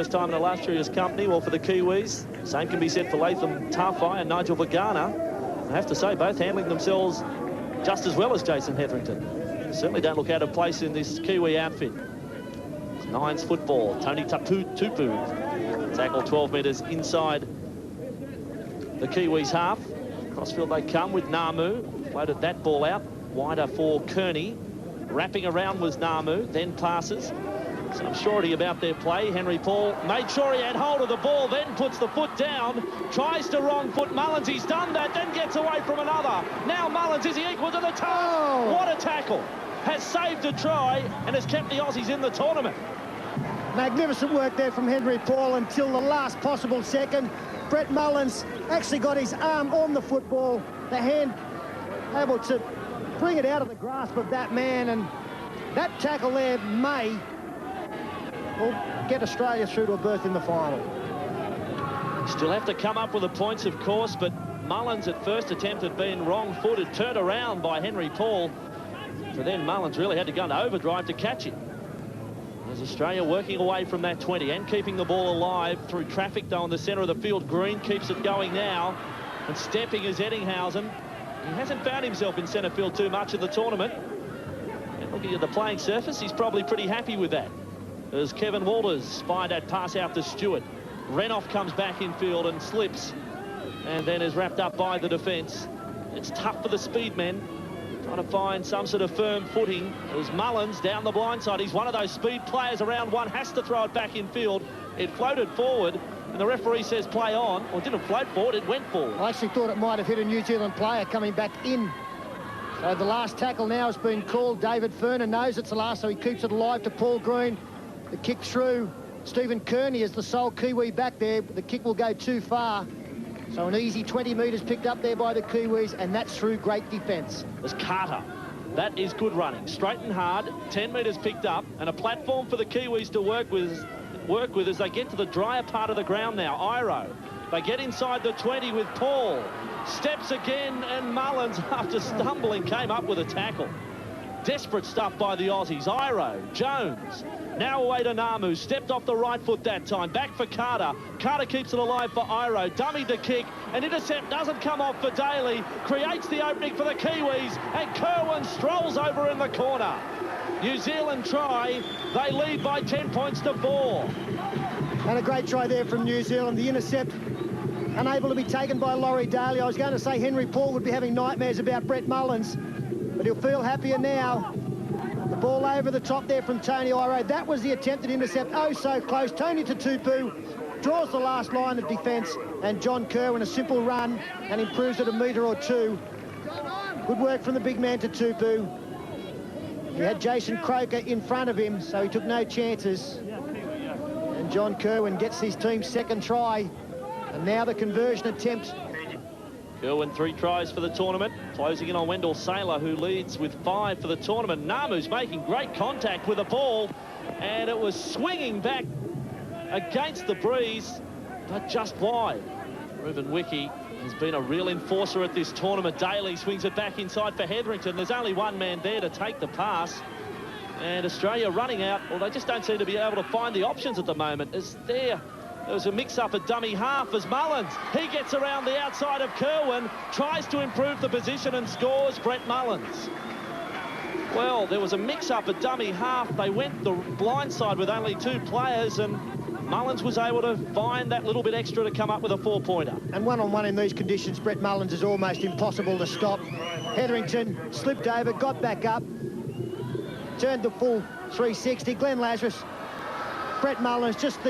First time in illustrious company. Well, for the Kiwis, same can be said for Latham, Tawhai and Nigel Vagana. I have to say, both handling themselves just as well as Jason Hetherington. Certainly don't look out of place in this Kiwi outfit. It's Nines football. Tony Tatupu. Tackle 12 metres inside the Kiwis' half. Crossfield they come with Ngamu. Floated that ball out. Wider for Kearney. Wrapping around was Ngamu, then passes. Some surety about their play. Henry Paul made sure he had hold of the ball, then puts the foot down, tries to wrong foot Mullins. He's done that, then gets away from another. Now Mullins, is he equal to the task? Oh. What a tackle. Has saved a try and has kept the Aussies in the tournament. Magnificent work there from Henry Paul until the last possible second. Brett Mullins actually got his arm on the football, the hand able to bring it out of the grasp of that man, and that tackle there may get Australia through to a berth in the final. Still have to come up with the points, of course, but Mullins at first attempt had been wrong-footed, turned around by Henry Paul. So then Mullins really had to go into overdrive to catch it. There's Australia working away from that 20 and keeping the ball alive through traffic, though, in the centre of the field. Green keeps it going now, and stepping is Ettingshausen. He hasn't found himself in centre field too much in the tournament. And looking at the playing surface, he's probably pretty happy with that. As Kevin Walters spied that pass out to Stuart. Renouf comes back in field and slips, and then is wrapped up by the defence. It's tough for the speed men, trying to find some sort of firm footing. As Mullins down the blind side. He's one of those speed players around one, has to throw it back in field. It floated forward, and the referee says play on. Well, it didn't float forward, it went forward. I actually thought it might have hit a New Zealand player coming back in. So the last tackle now has been called. David Furner knows it's the last, so he keeps it alive to Paul Green. The kick through. Stephen Kearney is the sole Kiwi back there. The kick will go too far. So an easy 20 metres picked up there by the Kiwis, and that's through great defence. There's Carter. That is good running. Straight and hard. 10 metres picked up, and a platform for the Kiwis to work with as they get to the drier part of the ground now. Iro. They get inside the 20 with Paul. Steps again, and Mullins, after stumbling, came up with a tackle. Desperate stuff by the Aussies. Iro, Jones, now away to Ngamu. Stepped off the right foot that time. Back for Carter. Carter keeps it alive for Iro. Dummy to kick. An intercept doesn't come off for Daley. Creates the opening for the Kiwis. And Kirwan strolls over in the corner. New Zealand try. They lead by 10 points to 4. And a great try there from New Zealand. The intercept unable to be taken by Laurie Daley. I was going to say Henry Paul would be having nightmares about Brett Mullins, but he'll feel happier now. The ball over the top there from Tony Iro. That was the attempted intercept. Oh, so close. Tony Tatupu draws the last line of defence, and John Kirwan a simple run and improves it a metre or two. Good work from the big man Tatupu. He had Jason Croker in front of him, so he took no chances. And John Kirwan gets his team's second try, and now the conversion attempt. Kirwan 3 tries for the tournament, closing in on Wendell Sailor, who leads with 5 for the tournament. Ngamu's making great contact with the ball, and it was swinging back against the breeze, but just wide. Ruben Wiki has been a real enforcer at this tournament. Daley swings it back inside for Hetherington. There's only one man there to take the pass, and Australia running out. Well, they just don't seem to be able to find the options at the moment. There was a mix-up at dummy half as Mullins. He gets around the outside of Kirwan, tries to improve the position and scores. Brett Mullins. Well, there was a mix-up at dummy half. They went the blind side with only 2 players, and Mullins was able to find that little bit extra to come up with a 4-pointer. And one-on-one in these conditions, Brett Mullins is almost impossible to stop. Hetherington slipped over, got back up, turned the full 360. Glenn Lazarus, Brett Mullins, just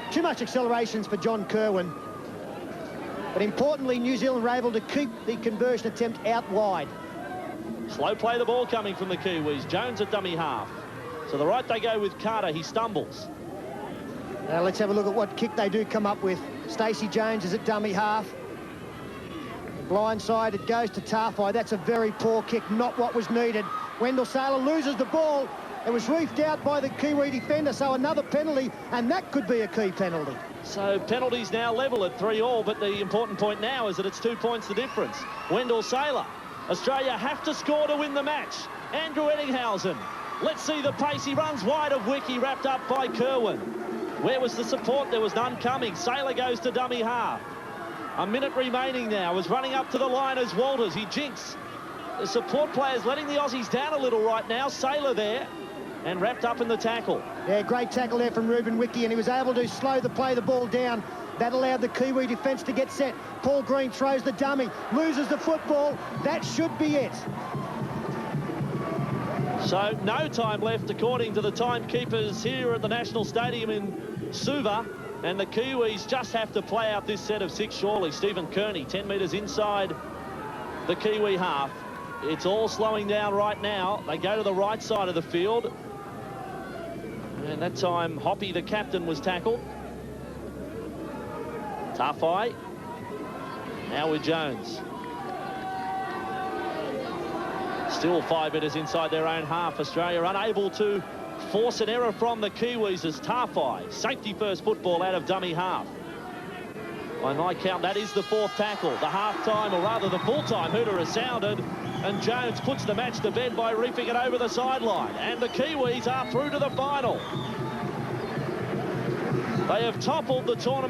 too much accelerations for John Kirwan. But importantly, New Zealand were able to keep the conversion attempt out wide. Slow play the ball coming from the Kiwis. Jones at dummy half. So the right they go with Carter. He stumbles. Now let's have a look at what kick they do come up with. Stacey Jones is at dummy half. Blind side, it goes to Tawhai. That's a very poor kick, not what was needed. Wendell Sailor loses the ball. It was reefed out by the Kiwi defender, so another penalty, and that could be a key penalty. So penalties now level at 3-all, but the important point now is that it's 2 points the difference. Wendell Sailor. Australia have to score to win the match. Andrew Ettingshausen. Let's see the pace. He runs wide of Wiki, wrapped up by Kirwan. Where was the support? There was none coming. Sailor goes to dummy half. A minute remaining now. Was running up to the line as Walters. He jinks. The support players letting the Aussies down a little right now. Sailor there and wrapped up in the tackle. Yeah, great tackle there from Ruben Wiki, and he was able to slow the ball down. That allowed the Kiwi defence to get set. Paul Green throws the dummy, loses the football. That should be it. So no time left according to the timekeepers here at the National Stadium in Suva. And the Kiwis just have to play out this set of 6 surely. Stephen Kearney, 10 metres inside the Kiwi half. It's all slowing down right now. They go to the right side of the field. And that time, Hoppe, the captain, was tackled. Tawhai. Now with Jones. Still 5 metres inside their own half. Australia unable to force an error from the Kiwis as Tawhai. Safety first football out of dummy half. By my count, that is the 4th tackle. The half-time, or rather the full-time hooter has sounded. And Jones puts the match to bed by reefing it over the sideline. And the Kiwis are through to the final. They have toppled the tournament.